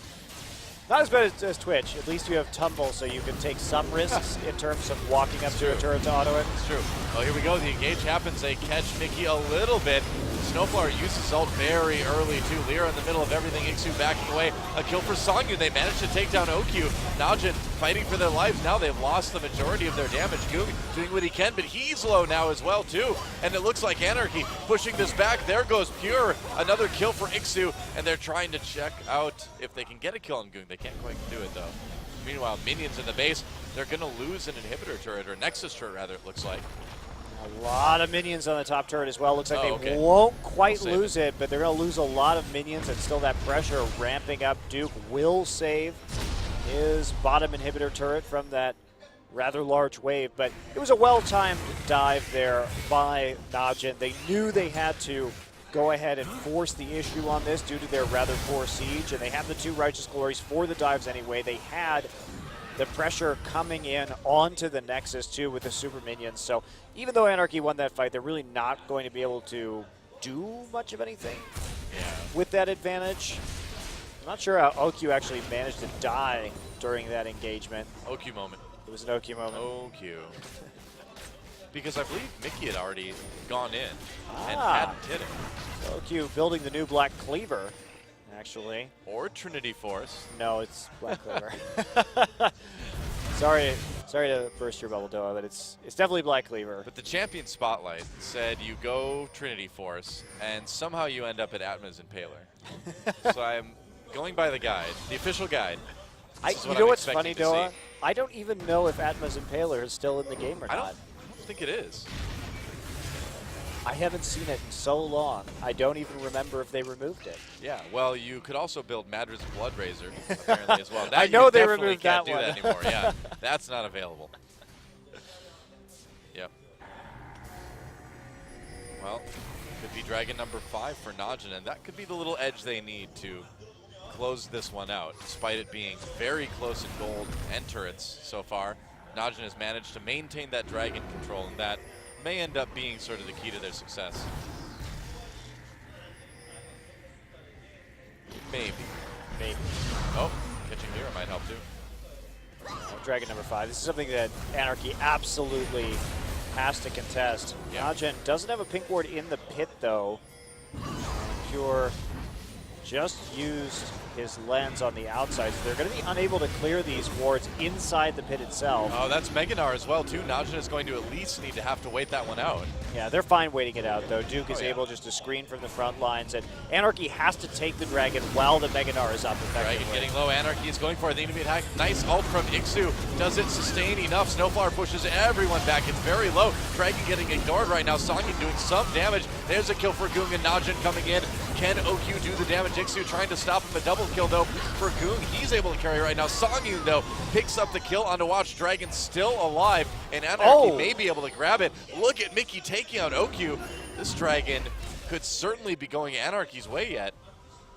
Not as bad as Twitch. At least you have Tumble, so you can take some risks in terms of walking up to a turret to auto it. It's true. Oh, here we go. The engage happens. They catch Mickey a little bit. Snowflower uses ult very early, too. Lyra in the middle of everything. Ixu backing away. A kill for Songyu. They managed to take down OQ. Najin fighting for their lives. Now they've lost the majority of their damage. Goog doing what he can, but he's low now as well, too. And it looks like Anarchy pushing this back. There goes Pure. Another kill for Ixu. And they're trying to check out if they can get a kill on Goog. They can't quite do it, though. Meanwhile, minions in the base. They're going to lose an inhibitor turret, or Nexus turret, rather, it looks like. A lot of minions on the top turret as well. Looks like they won't quite lose it, but they're going to lose a lot of minions, and still that pressure ramping up. Duke will save his bottom inhibitor turret from that rather large wave, but it was a well-timed dive there by Najin. They knew they had to go ahead and force the issue on this due to their rather poor siege, and they have the 2 Righteous Glories for the dives anyway. They had the pressure coming in onto the Nexus too with the super minions. So even though Anarchy won that fight, they're really not going to be able to do much of anything with that advantage. I'm not sure how OQ actually managed to die during that engagement. OQ moment. It was an OQ moment. OQ. Because I believe Mickey had already gone in and hadn't hit it. So OQ building the new Black Cleaver, actually. Or Trinity Force. No, it's Black Cleaver. Sorry to burst your bubble, Doa, but it's definitely Black Cleaver. But the Champion Spotlight said you go Trinity Force, and somehow you end up at Atma's Impaler. So I'm going by the guide, the official guide. You know what's funny, Doa? I don't even know if Atma's Impaler is still in the game or not. I don't think it is. I haven't seen it in so long. I don't even remember if they removed it. Yeah, well, you could also build Madras Bloodrazor, apparently, as well. That I know they definitely removed can't that do one. that anymore. Yeah, that's not available. Yep. Well, could be Dragon number 5 for Najin, and that could be the little edge they need to close this one out, despite it being very close in gold and turrets so far. Najin has managed to maintain that dragon control, and that may end up being sort of the key to their success. Maybe. Maybe. Oh, catching Lyra might help too. Dragon number 5. This is something that Anarchy absolutely has to contest. Yeah. Najin doesn't have a pink ward in the pit, though. Pure just used his lens on the outside, so they're going to be unable to clear these wards inside the pit itself. Oh, that's Meganar as well, too. Najin is going to at least need to have to wait that one out. Yeah, they're fine waiting it out, though. Duke is able just to screen from the front lines, and Anarchy has to take the Dragon while the Meganar is up effectively. Dragon getting low. Anarchy is going for it. The enemy attack. Nice ult from Ixu. Does it sustain enough? Snowflower pushes everyone back. It's very low. Dragon getting ignored right now. Songyun doing some damage. There's a kill for Goong, and Najin coming in. Can OQ do the damage? Ixu trying to stop him. A double kill, though, for Goong. He's able to carry right now. Songyun, though, picks up the kill on to watch. Dragon still alive, and Anarchy may be able to grab it. Look at Mickey taking out OQ. This Dragon could certainly be going Anarchy's way yet.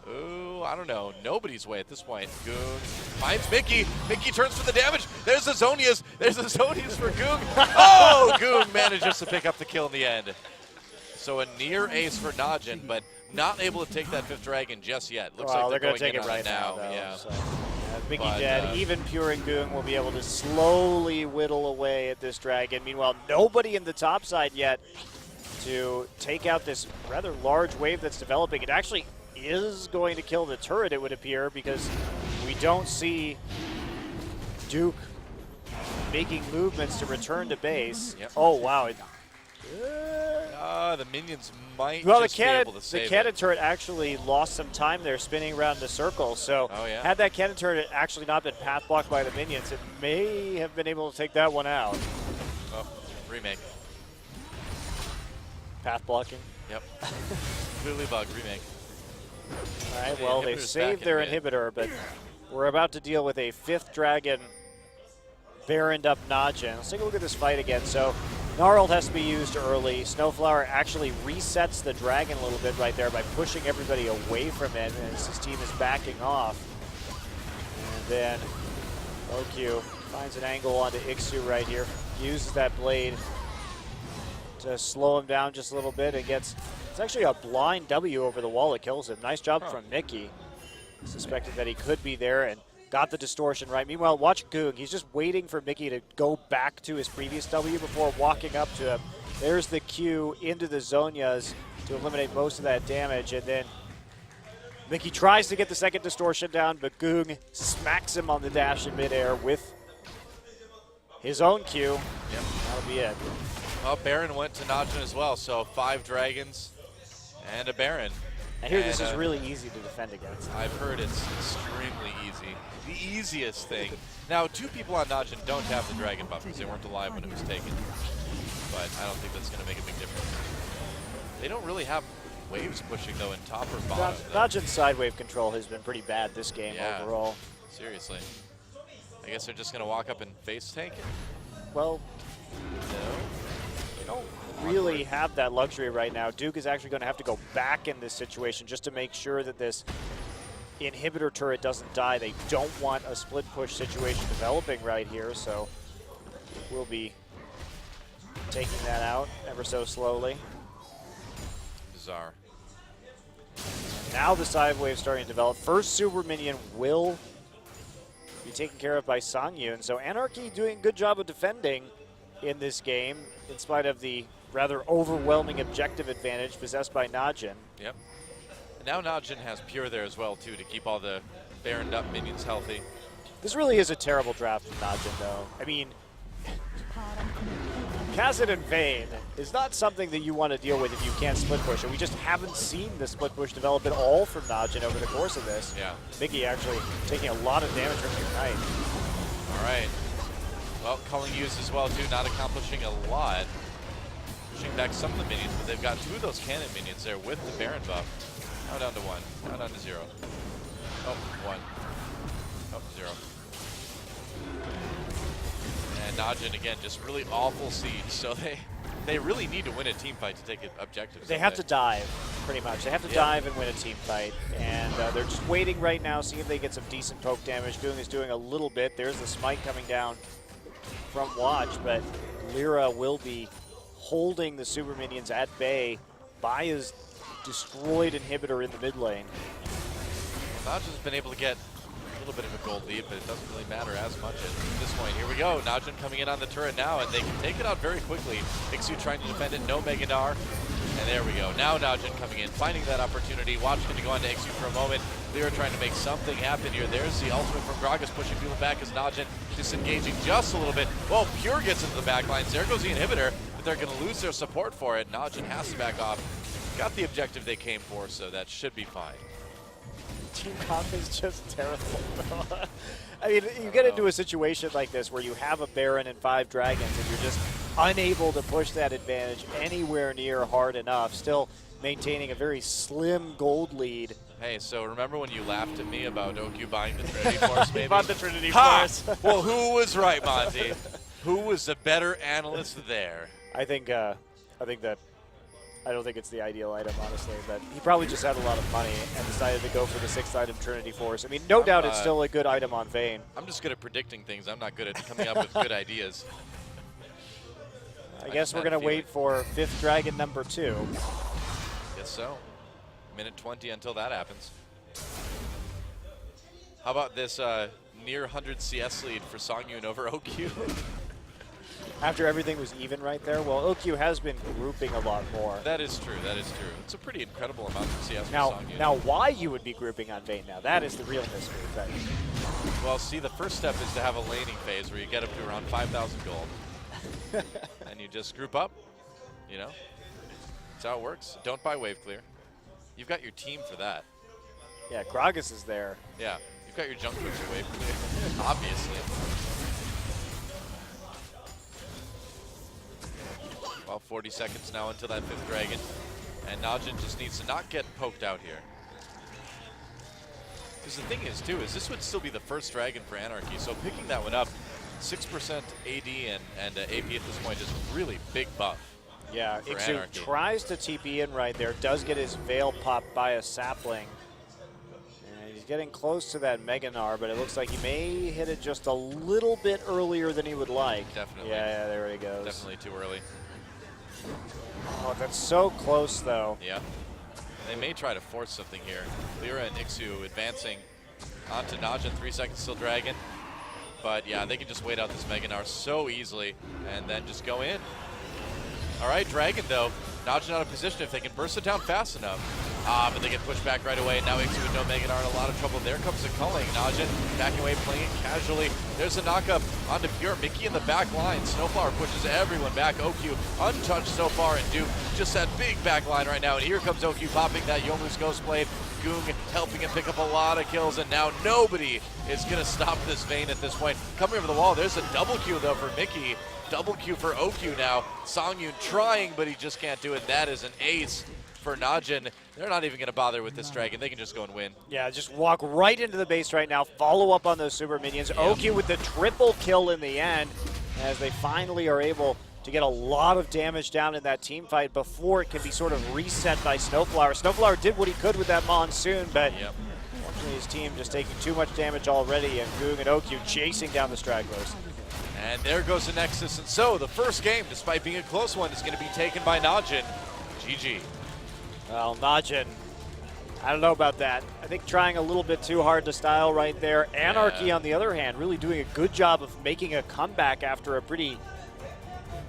Oh, I don't know. Nobody's way at this point. Goong finds Mickey. Mickey turns for the damage. There's the Zonias. There's the Zonias for Goong. Oh, Goong manages to pick up the kill in the end. So a near ace for Najin, but not able to take that 5th Dragon just yet. Looks like they're going to take it right now, though, yeah. So, Mickey dead. Even Pure and Goong will be able to slowly whittle away at this Dragon. Meanwhile, nobody in the top side yet to take out this rather large wave that's developing. It actually is going to kill the turret, it would appear, because we don't see Duke making movements to return to base. Yep. Oh, wow. The minions might just be able to save the cannon turret actually lost some time there spinning around the circle. So had that cannon turret actually not been path blocked by the minions, it may have been able to take that one out. Oh, remake. Path blocking. Yep. Clearly bugged. Remake. All right, well, they've saved their inhibitor, but we're about to deal with a 5th Dragon Baroned up Najin. Let's take a look at this fight again. So Gnarled has to be used early. Snowflower actually resets the Dragon a little bit right there by pushing everybody away from it as his team is backing off. And then OQ finds an angle onto Ixu right here. Uses that blade to slow him down just a little bit and gets, it's actually a blind W over the wall that kills him. Nice job from Mickey. Suspected that he could be there and got the distortion right. Meanwhile, watch Goong. He's just waiting for Mickey to go back to his previous W before walking up to him. There's the Q into the Zonias to eliminate most of that damage. And then Mickey tries to get the second distortion down, but Goong smacks him on the dash in midair with his own Q. Yep. That'll be it. Well, Baron went to Najin as well, so 5 Dragons and a Baron. I hear this is really easy to defend against. I've heard it's extremely easy. The easiest thing. Now, 2 people on Najin don't have the Dragon buff because they weren't alive when it was taken. But I don't think that's going to make a big difference. They don't really have waves pushing, though, in top or bottom. Najin's side wave control has been pretty bad this game overall. Seriously. I guess they're just going to walk up and face tank it? Well, no. They don't really have that luxury right now. Duke is actually going to have to go back in this situation just to make sure that this inhibitor turret doesn't die. They don't want a split push situation developing right here, so we'll be taking that out ever so slowly. Bizarre. Now the side wave starting to develop. First super minion will be taken care of by Songyun, so Anarchy doing a good job of defending in this game in spite of the rather overwhelming objective advantage possessed by Najin. Yep. And now Najin has Pure there as well, too, to keep all the Baroned up minions healthy. This really is a terrible draft from Najin, though. I mean, Kazan and Vayne is not something that you want to deal with if you can't split push, and we just haven't seen the split push develop at all from Najin over the course of this. Yeah. Mickey actually taking a lot of damage from Ignite. All right. Well, culling used as well, too, not accomplishing a lot. Pushing back some of the minions, but they've got 2 of those cannon minions there with the Baron buff. Now down to 1. Now down to 0. Oh, 1. Oh, 0. And Najin, again, just really awful siege. So they really need to win a team fight to take objectives. They have to dive, pretty much. They have to dive and win a team fight. And they're just waiting right now, seeing if they get some decent poke damage. Goong is doing a little bit. There's the smite coming down from Watch, but Lyra will be holding the super minions at bay by his destroyed inhibitor in the mid lane. Najin's been able to get a little bit of a gold lead, but it doesn't really matter as much at this point. Here we go. Najin coming in on the turret now, and they can take it out very quickly. Ixu trying to defend it. No Mega Gnar. And there we go. Now Najin coming in, finding that opportunity. Watching to go on to Ixu for a moment. Lira trying to make something happen here. There's the ultimate from Gragas, pushing people back as Najin disengaging just a little bit. Well, Pure gets into the back lines. There goes the inhibitor, but they're going to lose their support for it. Najin has to back off. Got the objective they came for, so that should be fine. Team comp is just terrible. I mean, you get into a situation like this where you have a Baron and 5 dragons and you're just unable to push that advantage anywhere near hard enough, still maintaining a very slim gold lead. Hey, so remember when you laughed at me about OQ buying the Trinity Force, maybe? Bought the Trinity Force. Well, who was right, Monty? Who was the better analyst there? I don't think it's the ideal item, honestly, but he probably just had a lot of money and decided to go for the 6th item Trinity Force. I mean, no doubt it's still a good item on Vayne. I'm just good at predicting things. I'm not good at coming up with good ideas. I guess we're going to wait for 5th Dragon number 2. Guess so. Minute 20 until that happens. How about this near 100 CS lead for Songyun over OQ? After everything was even right there, well, OQ has been grouping a lot more. That is true, that is true. It's a pretty incredible amount of CS for Songyun. Now, why you would be grouping on Vayne now, that is the real mystery. But well, see, the first step is to have a laning phase where you get up to around 5,000 gold. And you just group up, you know? That's how it works. Don't buy wave clear. You've got your team for that. Yeah, Gragas is there. Yeah, you've got your junk booster wave clear, obviously. Well, 40 seconds now until that 5th dragon. And Najin just needs to not get poked out here. Because the thing is, too, is this would still be the first dragon for Anarchy. So picking that one up, 6% AD and AP at this point is a really big buff. Yeah, Ixu tries to TP in right there, does get his Veil popped by a sapling. And he's getting close to that Mega Gnar, but it looks like he may hit it just a little bit earlier than he would like. Definitely. Yeah, there he goes. Definitely too early. Oh, that's so close, though. Yeah. They may try to force something here. Lira and Ixu advancing onto Najin, 3 seconds till dragon. But yeah, they can just wait out this Mega Gnar so easily and then just go in. All right, dragon though. Najin out of position if they can burst it down fast enough. But they get pushed back right away. Now Ixu with no Mega Gnar in a lot of trouble. There comes the culling. Najin backing away, playing it casually. There's a knockup onto Pure. Mickey in the back line. Snowflower pushes everyone back. OQ untouched so far, and Duke just that big back line right now. And here comes OQ popping that Youmuu's Ghost Blade. Goong helping him pick up a lot of kills, and now nobody is going to stop this Vayne at this point. Coming over the wall, there's a double Q though for Mickey. Double Q for OQ now. Songyun trying, but he just can't do it. That is an ace for Najin. They're not even going to bother with this dragon. They can just go and win. Yeah, just walk right into the base right now. Follow up on those super minions. Yep. OQ with the triple kill in the end as they finally are able to get a lot of damage down in that team fight before it can be sort of reset by Snowflower. Snowflower did what he could with that Monsoon, but unfortunately his team just taking too much damage already, and Goong and OQ chasing down the stragglers. And there goes the Nexus. And so the first game, despite being a close one, is going to be taken by Najin. GG. Well, Najin, I don't know about that. I think trying a little bit too hard to style right there. Anarchy, on the other hand, really doing a good job of making a comeback after a pretty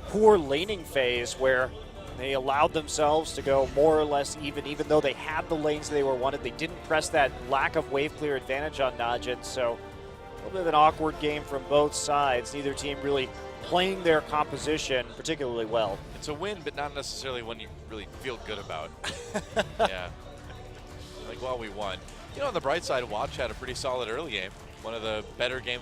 poor laning phase where they allowed themselves to go more or less even though they had the lanes they were wanted. They didn't press that lack of wave clear advantage on Najin, so a little bit of an awkward game from both sides. Neither team really playing their composition particularly well. It's a win, but not necessarily one you really feel good about. Yeah. Like, well, we won. You know, on the bright side, Watch had a pretty solid early game. One of the better games